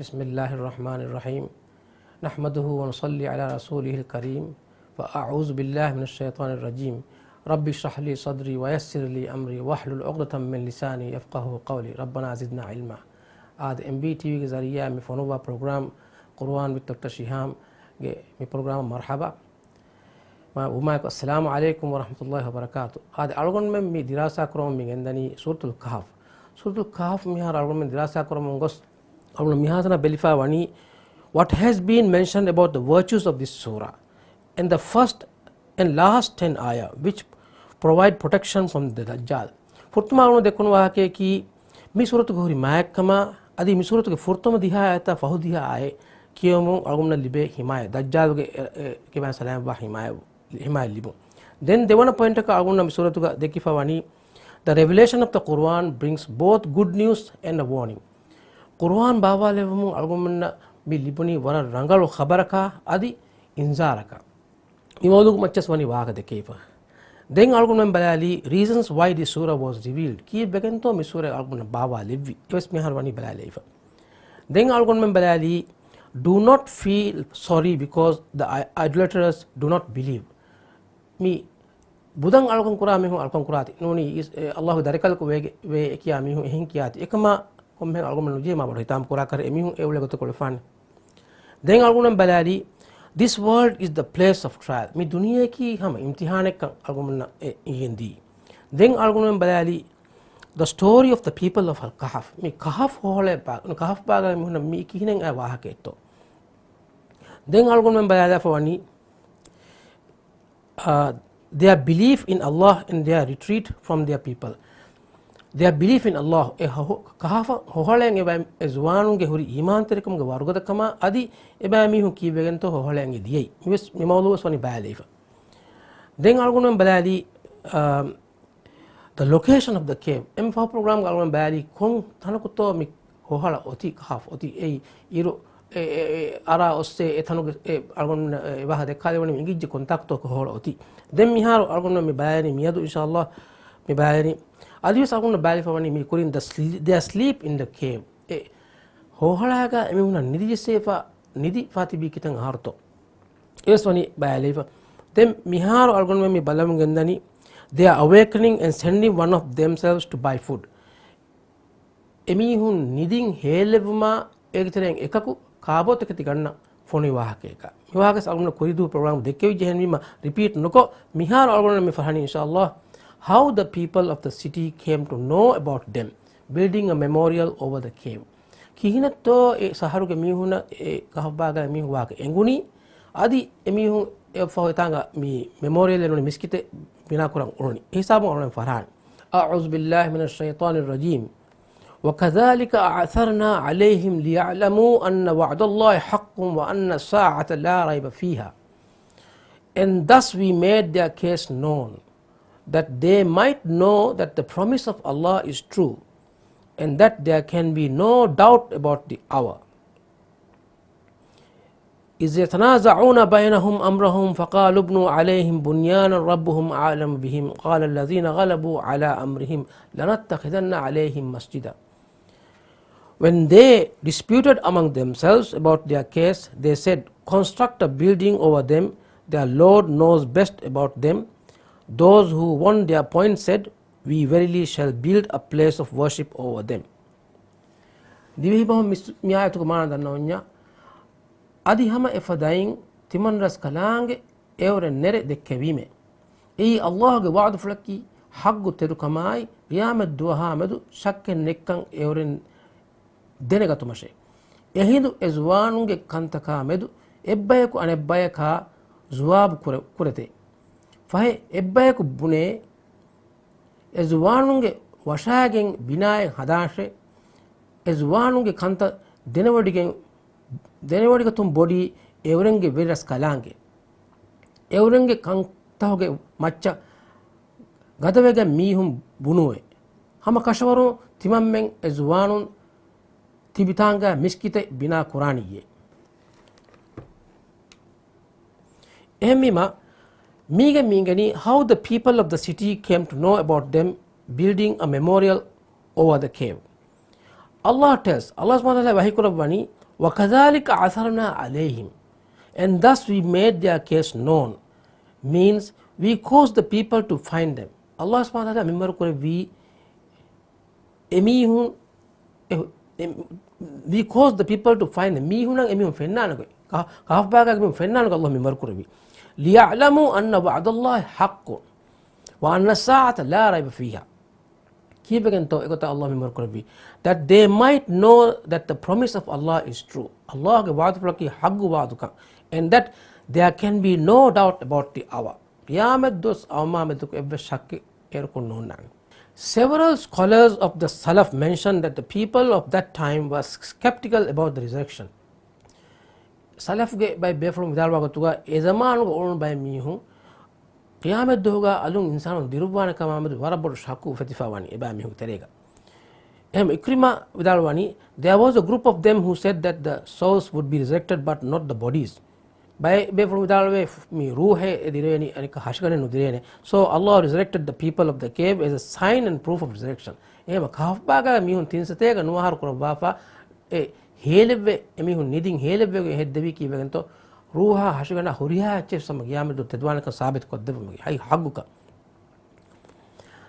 بسم الله الرحمن الرحيم نحمده ونصلي على رسوله الكريم وأعوذ بالله من الشيطان الرجيم رب اشرح لي صدري ويسر لي أمري واحلل عقدة من لساني يفقه قولي ربنا زدنا علما आज MBTV के ज़रिए मैं फ़ोनोवा प्रोग्राम कुरान विद Dr.Shiham के मैं प्रोग्राम मरहबा मैं उम्मा को अस्सलाम वालेकुम व रहमतुल्लाहि व बरकातहू आज अलगन में मैं दिरासा करूँ मैं गंदनी सूरतुल कहफ में हर अलगन में दिरासा करूँ मंगोस अलगन में यहाँ बेलिफा वनी what has been mentioned about the virtues of this surah and the first and last 10 ayah which provide protection from the Dajjal फुर्तमा अलगन देखने वाला के कि मी सूरत को हरी मायक कमा अदी मी सूरत के फुर्तम दिहा आया था फहु दिहा आए कियो मो अलगन ने लिबे हिमाय दज्जाल के बाद सलाम वा हिमाय लिबो then they want to point ka algun na surah ka dekhi fawani the revelation of the Quran brings both good news and a warning Quran bawa levum algun na mi libuni wara rangal khabaraka adi inzaraka imoduk machas wani waga dekifa then algun balali reasons why this surah was revealed ki begento mi surah algun bawa levi es mi har wani balali ifa then algun balali do not feel sorry because the idolaters do not believe mi budang algon kura mi hu algon kurati noni Allah darikal ko we kiya mi hu ehin kiyati ekama komme algon no je ma bado hitam kura kare mi hu ewle goto ko fan den algon balali this world is the place of trial mi duniya ki ham imtihan ek algon na indi den algon balali the story of the people of al kahf mi kahf hole ba kahf ba ga mi hu mi kihinen a waha keto den algon balala fawani their belief in Allah and their retreat from their people. Their belief in Allah kahafa hohaleng eba ezwanun ge huri iman terekum ge warugada kama adi eba mi hu ki begento hohaleng diyei mis mi mawlu waswani baalifa then algun balali the location of the cave em program algun balali kon thanakuto mi hohala oti kahaf oti ei iro ara osse ethanu algon ebaha dekhale woni ingijje contacto ko holo oti den mi haro algon mi bayani miyadu inshallah mi bayani adis algon bali fawani mi kurin they sleep in the cave hohalaga emi una nidi sefa nidi fatibi kitan harto es woni bayalefa den mi haro algon mi balam gendani they are awakening and sending one of themselves to buy food emi hun nidin helevuma egiteren ekaku කාබෝත් එක තිගන්න phone විවාහක එක විවාහක සල්ගුණ කොරිදු programme දෙකේ ජෙහෙන් වීම repeat නොකො මිහාර අල්ගුණ මේ ෆහනි ඉන්ෂාඅල්ලාහ් how the people of the city came to know about them building a memorial over the cave කිහිනතෝ ඒ සහරුගේ මිහුන ඒ කහබාගා මිහුවාක එංගුනි আদি එමිහු ඒ ෆෝතාංග මි memorial එනොනි මිස්කිතේ බිනා කරන් උරුනි හිසාබ උරුනි ෆරහන් අඋස් බිල්ලාහි මිනෂ් ෂයිතානිර් රජීම් وكذلك أعثرنا عليهم ليعلموا أن وعد الله حق وأن الساعة لا ريب فيها and thus we made their case known that they might know that the promise of Allah is true and that there can be no doubt about the hour إذ يتنازعون بينهم أمرهم فقالوا ابنوا عليهم بنيانا ربهم أعلم بهم قال الذين غلبوا على أمرهم لنتخذن عليهم مسجدا When they disputed among themselves about their case, they said, construct a building over them, their Lord knows best about them. Those who won their point said, we verily shall build a place of worship over them. Divihibahum miyayatuku mana dannonya adi hama efadain timan ras kalange evre nere dekkevime ei Allah ge wa'd fulaki haggu teru kamai qiyamad duha medu shakken nekkan evren denegatu mashe ehindu ezwanunge kantaka medu ebbayeku anebbayaka zuwab kurete fahe ebbayeku bune ezwanunge washagen binaye hadashe ezwanunge kanta denewadigatum body evrenge veras kalange evrenge kantahoge macha gadavega mihum bunuwe hama kashwaru timammen ezwanun tibitanga miskite bina quraniye emima mingani how the people of the city came to know about them building a memorial over the cave Allah tells Allah subhanahu wa ta'ala wahi kurabani وَكَذَلِكَ عَثَرْنَا عَلَيْهِمْ, and thus we made their case known, means we caused the people to find them. Allah subhanahu wa ta'ala mimbar kore we caused the people to find them. Mihunang emihun fennana ko kahafbaga emihun fennana ko Allah mimbar kore لِيَعْلَمُوا أَنَّ وَعْدَ اللَّهِ حَقٌّ وَأَنَّ السَّاعَةَ لَا رَيْبَ فِيهَا. That they might know that the promise of Allah is true. Allah ke waadu plaki haggu waadu kan, and that there can be no doubt about the hour. Qiyamat dos awma me tuk evve shakki erko nonang. Several scholars of the Salaf mentioned that the people of that time were skeptical about the resurrection. Salaf ge by befrom vidalwa gatuga e zamanu on by mihu qiyamat doga alun insanu dirubwana kamamadu warabur shakku fatifawani e ba mihu terega. Ikrima vidalwani, there was a group of them who said that the souls would be resurrected but not the bodies. By befrom vidalwe mi ruhe direni anika hashgane no direne. So Allah resurrected the people of the cave as a sign and proof of resurrection. Ema kahbaga mihun tinsatega nuhar korbafa e helebbe emihun nidin helebbe heddevi kibegento ruha hashgana huriha che sam qiyamat tedwanaka sabit koddebme hay hagguka.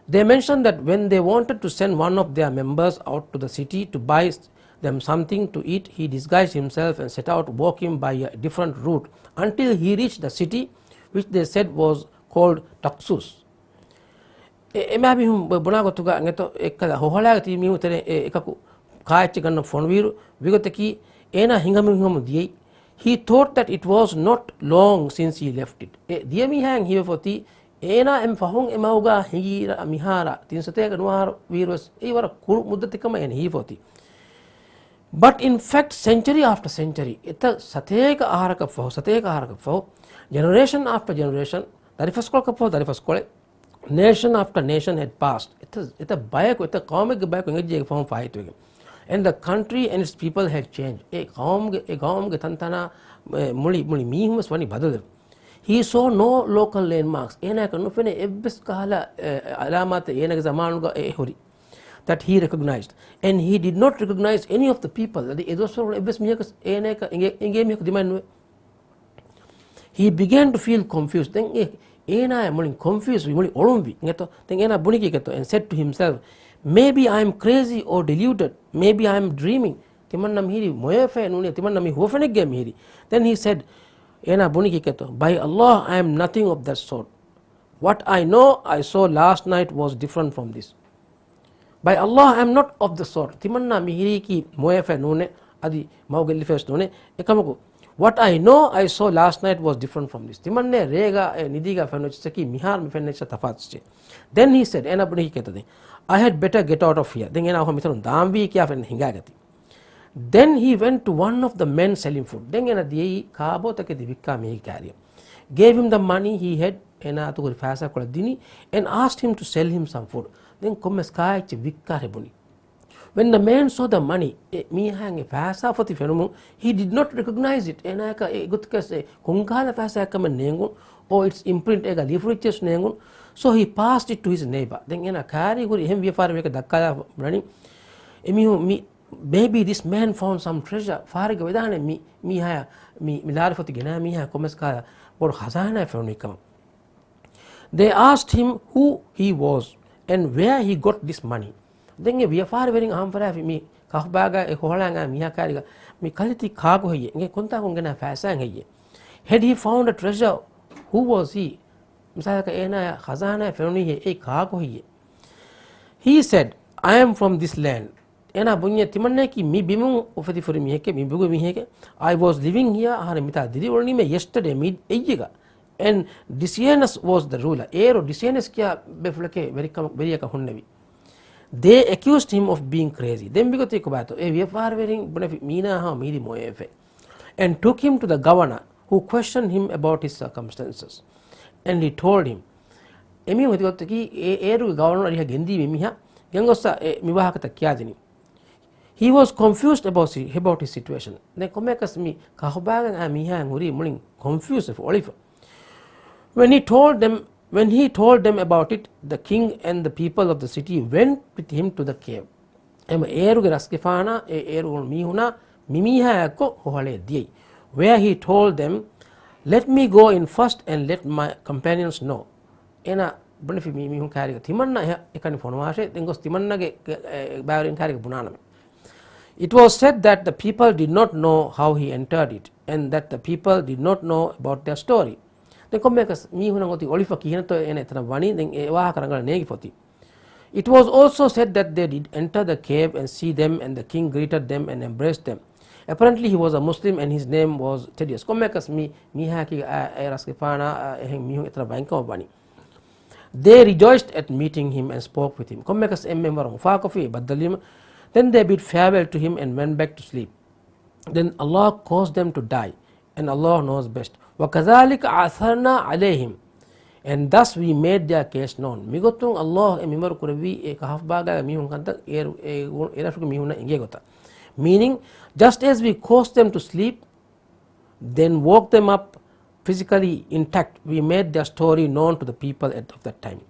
They mentioned that when they wanted to send one of their members out to the city to buy them something to eat, he disguised himself and set out walking by a different route until he reached the city, which they said was called Taxus. Emabihum bunagotuga ngeto ekkada hoholagati mihu tere ekaku kaachi ganna fonwiru vigotaki ena hingamu diei. He thought that it was not long since he left it. Diemi hang here for the ena em fahung emauga higira mihara tinsatega nuar virus evara kuru muddatikama en hi for the. But in fact, century after century, ita sateka aharaka faho, generation after generation, nation after nation had passed. Ita bayako, ita qawme ke bayako ngejje fahum fahit. And the country and its people had changed. E qawm ke tantana muli mihum swani badal. He saw no local landmarks. Ena ka nufene ebbes kahala alamat ena ke zamanuga hori that he recognized, and he did not recognize any of the people. He began to feel confused. And said to himself, maybe I am crazy or deluded, maybe I am dreaming. Then he said, by Allah, I am nothing of that sort. What I know I saw last night was different from this. By Allah, I am not of the sort. Timanna mihiri ki moefe nune adi maugelli fes nune ekamaku. What I know I saw last night was different from this. Timanne rega nidiga fenochsaki mihar me fennecha tafatche. Then he said, ena buni ketade, I had better get out of here. Then ena ho mitharun dambi kya fen hingagati. Then he went to one of the men selling food. Then ena dei kaabo take divikka me carry. Gave him the money he had ena to fasa kola dini and asked him to sell him some food. Then when the man saw the money, he did not recognize it. Or its imprint. So he passed it to his neighbor. Maybe this man found some treasure. They asked him who he was and where he got this money. Then we are far wearing arm me kahbaga a holanga miha kariga me kaliti kago he konta kongana fasang. Had he found a treasure, who was he? Misaka ena khazana feroni he kago he. He said, I am from this land. Ena bunya timanne ki mi bimu ufati for mi heke mi bugo mi heke. I was living here haramita didi only me yesterday mid ejiga. And Decianus was the ruler. Decianus kya beflake very kahunnevi. They accused him of being crazy. Then we take about we are wearing mina ha midi moefe, and took him to the governor, who questioned him about his circumstances. And he told him, Emi Hotiki, Eru governor Gendi Miha, Gangosa Mibahaka Kyadini. He was confused about his situation. Then Komekas me, Kahobagan and Miha and Muri Mulling confused of Oliver. When he told them about it, the king and the people of the city went with him to the cave. mimiha ko hohale diei, where he told them, let me go in first and let my companions know. Ena benefi mimihun kariga timanna ekani fonwashe dengos timannage bayarin kariga bunanam. It was said that the people did not know how he entered it, and that the people did not know about their story. It was also said that they did enter the cave and see them, and the king greeted them and embraced them. Apparently he was a Muslim and his name was Tedious. They rejoiced at meeting him and spoke with him. Then they bid farewell to him and went back to sleep. Then Allah caused them to die, and Allah knows best. وَكَذَلِكَ عَثَرْنَا عَلَيْهِمْ, and thus we made their case known. Migotung Allah emimar kuravi kahaf baga mihun kanta erasuk mihuna ingegota. Meaning, just as we caused them to sleep, then woke them up physically intact, we made their story known to the people of that time.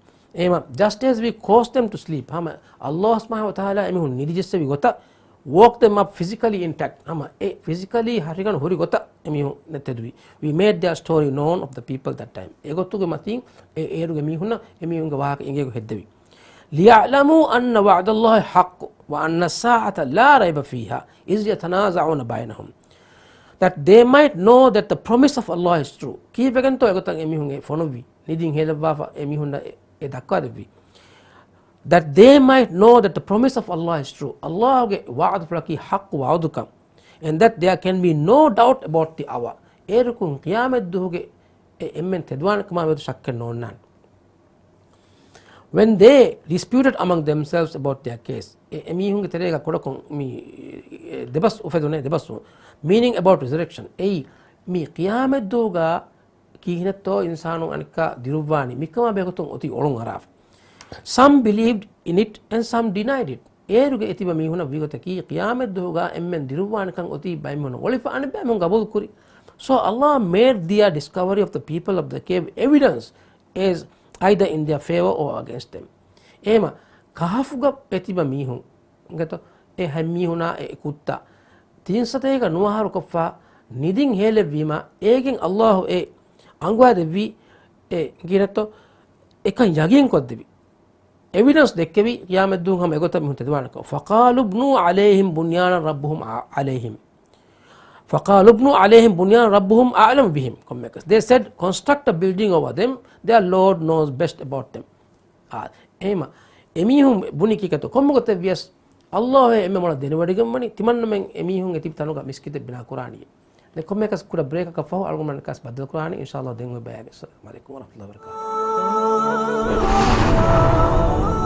Just as we caused them to sleep, Allah subhanahu wa ta'ala emihun nidijesse vi gota woke them up physically intact. Physically harigan hori gota emihun netedwi. We made their story known of the people that time. Egotuge matin eruge mihuna emihun ge wahaka ingego heddevi. لِيَعْلَمُوا أَنَّ وَعْدَ اللَّهِ حَقٌّ وَأَنَّ السَّاعَةَ لَا رَيْبَ فِيهَا إِذْ يَتَنَازَعُونَ بَيْنَهُمْ. That they might know that the promise of Allah is true. Ki beganto egotang emihun ge fonovi niding helawa emihun that they might know that the promise of Allah is true. Allah ge wa'ad flaki haqq wa'adukam, and that there can be no doubt about the hour. Erukun qiyamat duge emmen tedwan kama medu shakken nonnan. When they disputed among themselves about their case, emihun ge terega kodakon mi debas ufedune debasu, meaning about resurrection. Mi qiyamat duga kihinatto insanu anika dirubani mikama begotung oti olong araf. Some believed in it and some denied it. Eruge etiba mihuna vigota ki qiyamat duga emmen dirubani kan oti baimuna olifa anbe mun gabul kuri. So Allah made their discovery of the people of the cave evidence as either in their favor or against them. Ema kahafuga etiba mihun gato hammihuna kutta tinsatega nuaharu koffa nidin hele vima egen Allah angwa devi girato ekan yagin koddevi evidence dekkevi qiyamat dun ham egota mihun tedwana ko faqalu ibnu alayhim bunyanan rabbuhum alayhim a'lam bihim. They said, construct a building over them, their Lord knows best about them. Ema emihun buniki kato komgote vias Allah emme mola denwadigam mani timanna men emihun etip tanuga miskite bina qur'ani le kommekas kura break ka fahu argument kas badal qur'ani inshallah dengo bayani. Assalamu alaikum wa rahmatullahi wa barakatuh.